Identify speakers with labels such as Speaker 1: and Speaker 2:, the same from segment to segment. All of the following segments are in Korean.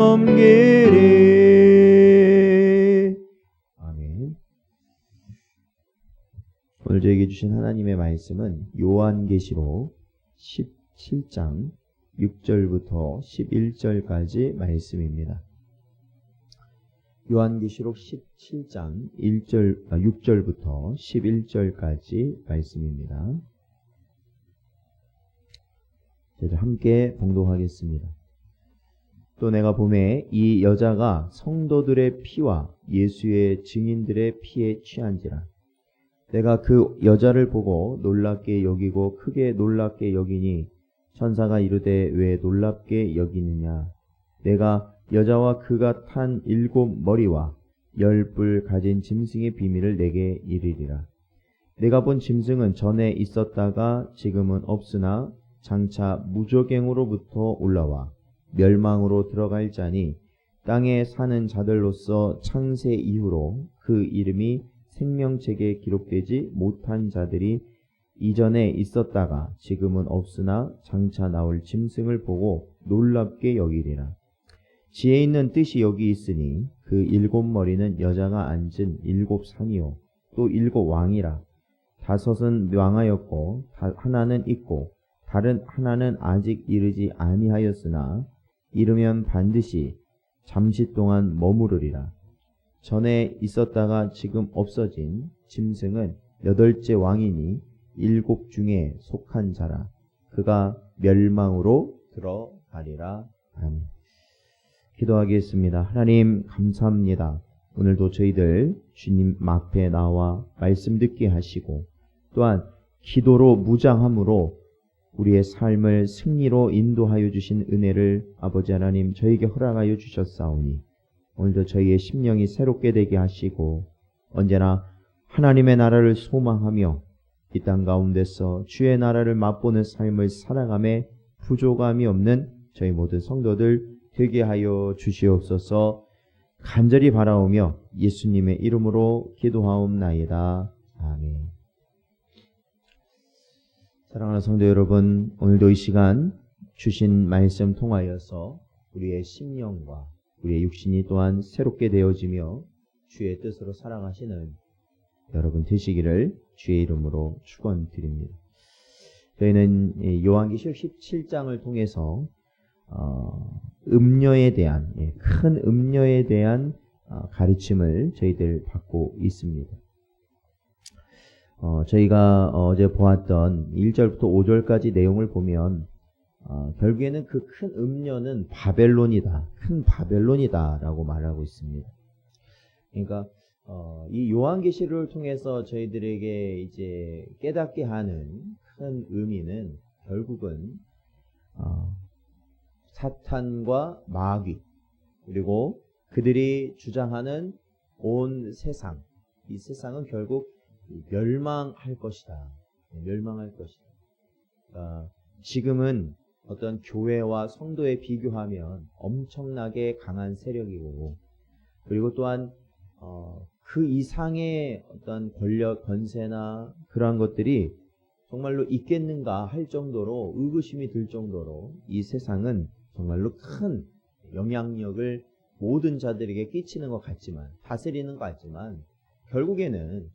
Speaker 1: 넘기리. 아멘. 오늘 저에게 주신 하나님의 말씀은 요한계시록 17장 6절부터 11절까지 말씀입니다. 요한계시록 17장 6절부터 11절까지 말씀입니다. 이제 함께 봉독하겠습니다. 또 내가 보매 이 여자가 성도들의 피와 예수의 증인들의 피에 취한지라. 내가 그 여자를 보고 놀랍게 여기고 크게 놀랍게 여기니 천사가 이르되 왜 놀랍게 여기느냐. 내가 여자와 그가 탄 7 머리와 10뿔 가진 짐승의 비밀을 내게 이르리라. 내가 본 짐승은 전에 있었다가 지금은 없으나 장차 무저갱으로부터 올라와 멸망으로 들어갈 자니 땅에 사는 자들로서 창세 이후로 그 이름이 생명책에 기록되지 못한 자들이 이전에 있었다가 지금은 없으나 장차 나올 짐승을 보고 놀랍게 여기리라. 지혜 있는 뜻이 여기 있으니 그 7 머리는 여자가 앉은 7 상이요 또 7 왕이라. 5은 왕하였고 하나는 있고 다른 하나는 아직 이르지 아니하였으나 이르면 반드시 잠시 동안 머무르리라. 전에 있었다가 지금 없어진 짐승은 8째 왕이니 7 중에 속한 자라. 그가 멸망으로 들어가리라. 아멘. 기도하겠습니다. 하나님 감사합니다. 오늘도 저희들 주님 앞에 나와 말씀 듣게 하시고 또한 기도로 무장함으로 우리의 삶을 승리로 인도하여 주신 은혜를 아버지 하나님 저에게 허락하여 주셨사오니 오늘도 저희의 심령이 새롭게 되게 하시고 언제나 하나님의 나라를 소망하며 이 땅 가운데서 주의 나라를 맛보는 삶을 살아감에 부족함이 없는 저희 모든 성도들 되게 하여 주시옵소서. 간절히 바라오며 예수님의 이름으로 기도하옵나이다. 아멘. 사랑하는 성도 여러분, 오늘도 이 시간 주신 말씀 통하여서 우리의 심령과 우리의 육신이 또한 새롭게 되어지며 주의 뜻으로 살아가시는 여러분 되시기를 주의 이름으로 축원드립니다. 저희는 요한계시록 17장을 통해서 음녀에 대한 큰 음녀에 대한 가르침을 저희들 받고 있습니다. 저희가 어제 보았던 1절부터 5절까지 내용을 보면 결국에는 그 큰 음녀는 바벨론이다, 큰 바벨론이다라고 말하고 있습니다. 그러니까 이 요한계시를 통해서 저희들에게 이제 깨닫게 하는 큰 의미는 결국은 사탄과 마귀 그리고 그들이 주장하는 온 세상, 이 세상은 결국 멸망할 것이다. 멸망할 것이다. 지금은 어떤 교회와 성도에 비교하면 엄청나게 강한 세력이고 그리고 또한 그 이상의 어떤 권력, 권세나 그러한 것들이 정말로 있겠는가 할 정도로 의구심이 들 정도로 이 세상은 정말로 큰 영향력을 모든 자들에게 끼치는 것 같지만 다스리는 것 같지만 결국에는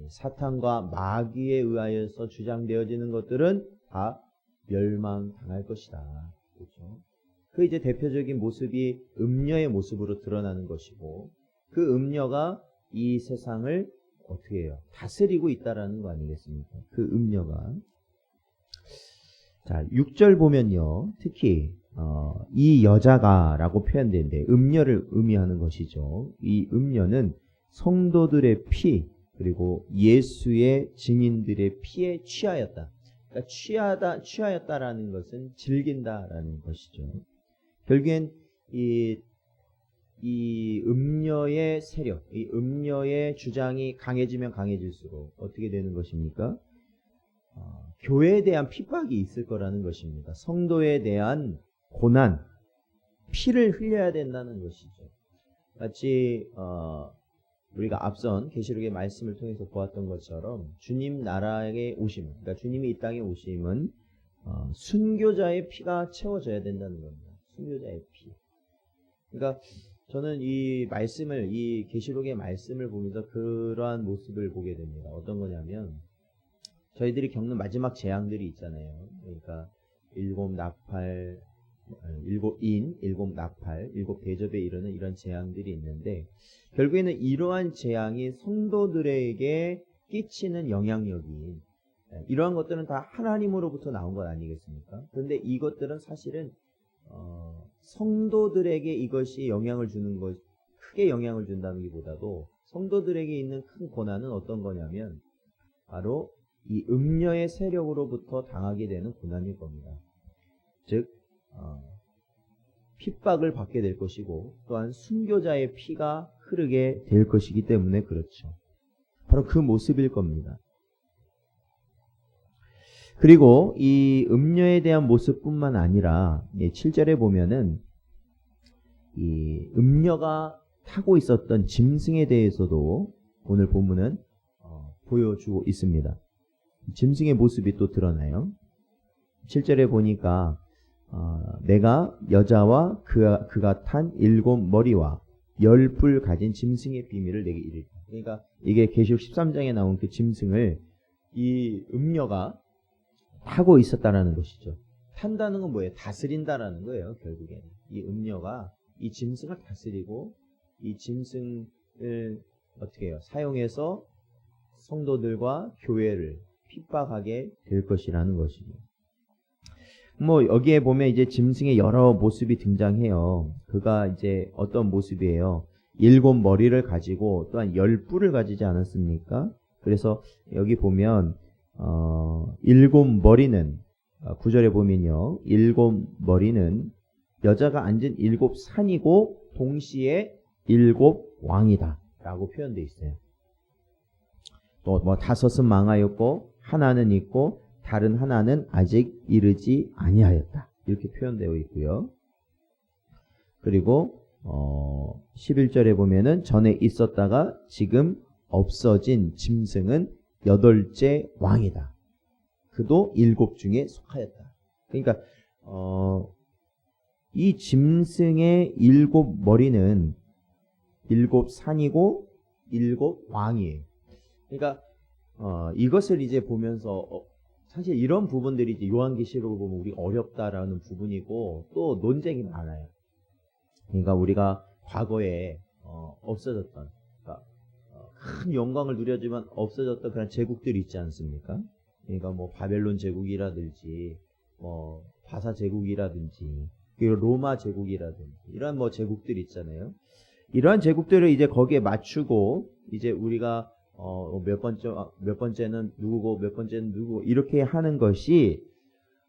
Speaker 1: 사탄과 마귀에 의하여서 주장되어지는 것들은 다 멸망당할 것이다. 그렇죠? 그 이제 대표적인 모습이 음녀의 모습으로 드러나는 것이고 그 음녀가 이 세상을 어떻게 해요? 다스리고 있다라는 거 아니겠습니까? 그 음녀가. 자, 6절 보면요. 특히 이 여자가 라고 표현되는데 음녀를 의미하는 것이죠. 이 음녀는 성도들의 피 그리고 예수의 증인들의 피에 취하였다. 그러니까 취하였다라는 것은 즐긴다라는 것이죠. 결국엔 이 음녀의 세력, 이 음녀의 주장이 강해지면 강해질수록 어떻게 되는 것입니까? 교회에 대한 핍박이 있을 거라는 것입니다. 성도에 대한 고난, 피를 흘려야 된다는 것이죠. 마치 우리가 앞선 계시록의 말씀을 통해서 보았던 것처럼 주님 나라에 오심, 그러니까 주님이 이 땅에 오심은 순교자의 피가 채워져야 된다는 겁니다. 순교자의 피. 그러니까 저는 이 말씀을, 이 계시록의 말씀을 보면서 그러한 모습을 보게 됩니다. 어떤 거냐면 저희들이 겪는 마지막 재앙들이 있잖아요. 그러니까 일곱 나팔, 일곱 인, 일곱 나팔, 일곱 대접에 이르는 이런 재앙들이 있는데 결국에는 이러한 재앙이 성도들에게 끼치는 영향력이 이러한 것들은 다 하나님으로부터 나온 것 아니겠습니까? 그런데 이것들은 사실은 성도들에게 이것이 영향을 주는 것, 크게 영향을 준다는 것보다도 성도들에게 있는 큰 고난은 어떤 거냐면 바로 이 음녀의 세력으로부터 당하게 되는 고난일 겁니다. 즉 핍박을 받게 될 것이고 또한 순교자의 피가 흐르게 될 것이기 때문에 그렇죠. 바로 그 모습일 겁니다. 그리고 이 음녀에 대한 모습뿐만 아니라 7절에 보면은 이 음녀가 타고 있었던 짐승에 대해서도 오늘 본문은 보여주고 있습니다. 짐승의 모습이 또 드러나요. 7절에 보니까 내가 여자와 그가 탄 7머리와 10뿔 가진 짐승의 비밀을 내게 이르리라. 그러니까 이게 계시록 13장에 나온 그 짐승을 이 음녀가 타고 있었다라는 것이죠. 탄다는 건 뭐예요? 다스린다라는 거예요. 결국에는 이 음녀가 이 짐승을 다스리고 이 짐승을 어떻게 해요? 사용해서 성도들과 교회를 핍박하게 될 것이라는 것이죠. 뭐 여기에 보면 이제 짐승의 여러 모습이 등장해요. 그가 이제 어떤 모습이에요? 7머리를 가지고 또한 10뿔을 가지지 않았습니까? 그래서 여기 보면 7머리는 9절에 보면요. 7머리는 여자가 앉은 7산이고 동시에 7왕이다 라고 표현되어 있어요. 또 뭐 5은 망하였고 하나는 있고 다른 하나는 아직 이르지 아니하였다. 이렇게 표현되어 있고요. 그리고 11절에 보면은 전에 있었다가 지금 없어진 짐승은 8째 왕이다. 그도 7 중에 속하였다. 그러니까 이 짐승의 7머리는 7산이고 7왕이에요. 그러니까 이것을 이제 보면서 사실 이런 부분들이 이제 요한계시록을 보면 우리 어렵다라는 부분이고 또 논쟁이 많아요. 그러니까 우리가 과거에 없어졌던 그러니까 큰 영광을 누려지만 없어졌던 그런 제국들이 있지 않습니까? 그러니까 뭐 바벨론 제국이라든지 뭐 바사 제국이라든지 그리고 로마 제국이라든지 이런 뭐 제국들이 있잖아요. 이러한 제국들을 이제 거기에 맞추고 이제 우리가 몇 번째는 누구고 몇 번째는 누구고 이렇게 하는 것이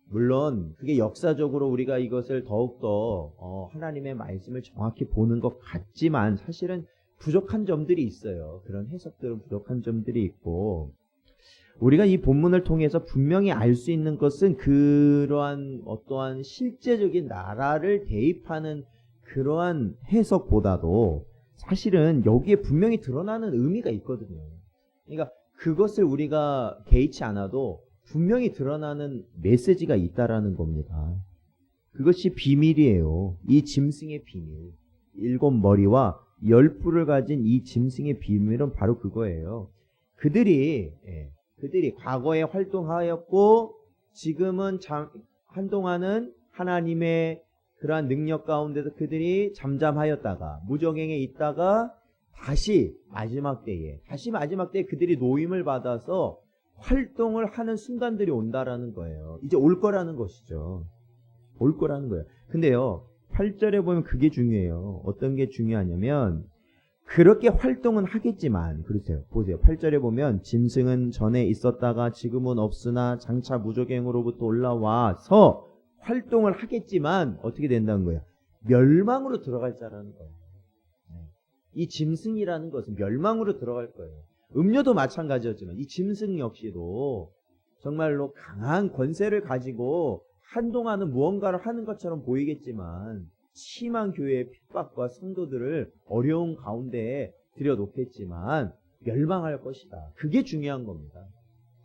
Speaker 1: 물론 그게 역사적으로 우리가 이것을 더욱더 하나님의 말씀을 정확히 보는 것 같지만 사실은 부족한 점들이 있어요. 그런 해석들은 부족한 점들이 있고 우리가 이 본문을 통해서 분명히 알 수 있는 것은 그러한 어떠한 실제적인 나라를 대입하는 그러한 해석보다도 사실은 여기에 분명히 드러나는 의미가 있거든요. 그러니까 그것을 우리가 개의치 않아도 분명히 드러나는 메시지가 있다라는 겁니다. 그것이 비밀이에요. 이 짐승의 비밀. 7머리와 10뿔을 가진 이 짐승의 비밀은 바로 그거예요. 그들이 과거에 활동하였고 지금은 한동안은 하나님의 그러한 능력 가운데서 그들이 잠잠하였다가 무정행에 있다가 다시 마지막 때에 그들이 노임을 받아서 활동을 하는 순간들이 온다라는 거예요. 이제 올 거라는 것이죠. 올 거라는 거예요. 근데요 8절에 보면 그게 중요해요. 어떤 게 중요하냐면 그렇게 활동은 하겠지만 그러세요. 보세요. 8절에 보면 짐승은 전에 있었다가 지금은 없으나 장차 무적행으로부터 올라와서 활동을 하겠지만 어떻게 된다는 거예요? 멸망으로 들어갈 자라는 거예요. 이 짐승이라는 것은 멸망으로 들어갈 거예요. 음료도 마찬가지였지만 이 짐승 역시도 정말로 강한 권세를 가지고 한동안은 무언가를 하는 것처럼 보이겠지만 심한 교회의 핍박과 성도들을 어려운 가운데에 들여놓겠지만 멸망할 것이다. 그게 중요한 겁니다.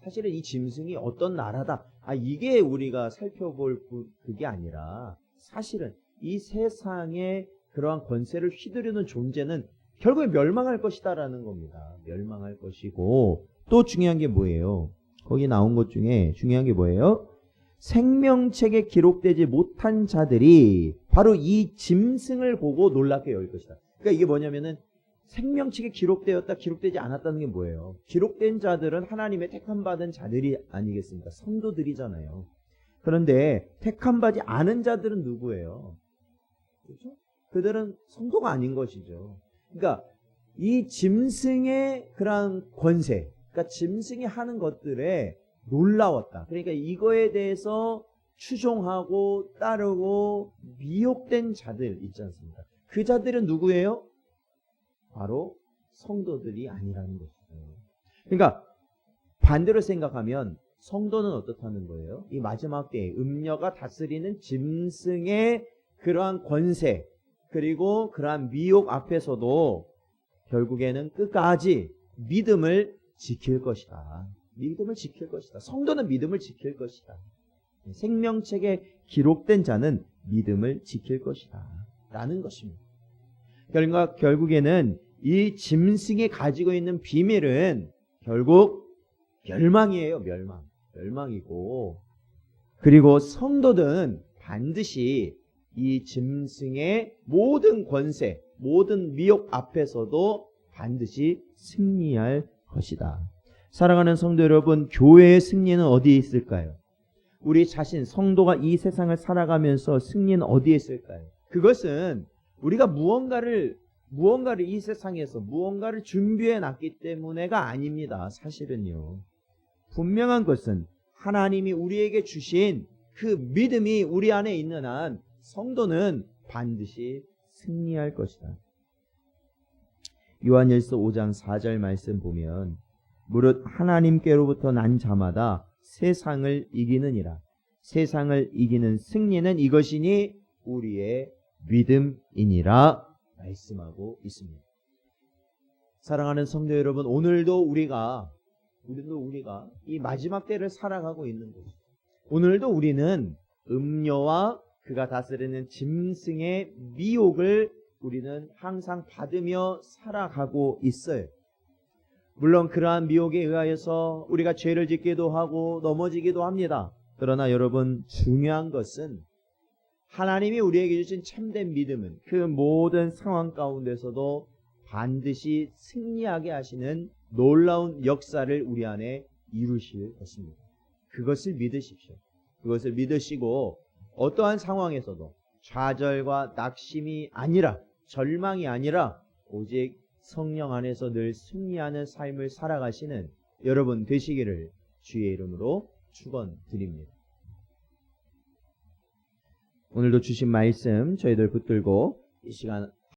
Speaker 1: 사실은 이 짐승이 어떤 나라다. 이게 우리가 살펴볼 그게 아니라 사실은 이 세상의 그러한 권세를 휘두르는 존재는 결국에 멸망할 것이다라는 겁니다. 멸망할 것이고 또 중요한 게 뭐예요? 거기 나온 것 중에 중요한 게 뭐예요? 생명책에 기록되지 못한 자들이 바로 이 짐승을 보고 놀랍게 여길 것이다. 그러니까 이게 뭐냐면은 생명책에 기록되었다, 기록되지 않았다는 게 뭐예요? 기록된 자들은 하나님의 택함받은 자들이 아니겠습니까? 성도들이잖아요. 그런데 택함받지 않은 자들은 누구예요? 그렇죠? 그들은 성도가 아닌 것이죠. 그러니까 이 짐승의 그러한 권세, 그러니까 짐승이 하는 것들에 놀라웠다. 그러니까 이거에 대해서 추종하고 따르고 미혹된 자들 있지 않습니까? 그 자들은 누구예요? 바로 성도들이 아니라는 것이죠. 그러니까 반대로 생각하면 성도는 어떻다는 거예요? 이 마지막 때에 음녀가 다스리는 짐승의 그러한 권세 그리고 그러한 미혹 앞에서도 결국에는 끝까지 믿음을 지킬 것이다. 믿음을 지킬 것이다. 성도는 믿음을 지킬 것이다. 생명책에 기록된 자는 믿음을 지킬 것이다. 라는 것입니다. 결국에는 이 짐승이 가지고 있는 비밀은 결국 멸망이에요. 멸망이고 그리고 성도들은 반드시 이 짐승의 모든 권세, 모든 미혹 앞에서도 반드시 승리할 것이다. 사랑하는 성도 여러분, 교회의 승리는 어디에 있을까요? 우리 자신, 성도가 이 세상을 살아가면서 승리는 어디에 있을까요? 그것은 우리가 무언가를 이 세상에서 무언가를 준비해 놨기 때문에가 아닙니다. 사실은요. 분명한 것은 하나님이 우리에게 주신 그 믿음이 우리 안에 있는 한 성도는 반드시 승리할 것이다. 요한일서 5장 4절 말씀 보면 무릇 하나님께로부터 난 자마다 세상을 이기느니라. 세상을 이기는 승리는 이것이니 우리의 믿음이니라 말씀하고 있습니다. 사랑하는 성도 여러분, 오늘도 우리가 이 마지막 때를 살아가고 있는 것입니다. 오늘도 우리는 음녀와 그가 다스리는 짐승의 미혹을 우리는 항상 받으며 살아가고 있어요. 물론 그러한 미혹에 의하여서 우리가 죄를 짓기도 하고 넘어지기도 합니다. 그러나 여러분, 중요한 것은 하나님이 우리에게 주신 참된 믿음은 그 모든 상황 가운데서도 반드시 승리하게 하시는 놀라운 역사를 우리 안에 이루실 것입니다. 그것을 믿으십시오. 그것을 믿으시고 어떠한 상황에서도 좌절과 낙심이 아니라 절망이 아니라 오직 성령 안에서 늘 승리하는 삶을 살아가시는 여러분 되시기를 주의 이름으로 축원드립니다. 오늘도 주신 말씀 저희들 붙들고 이 시간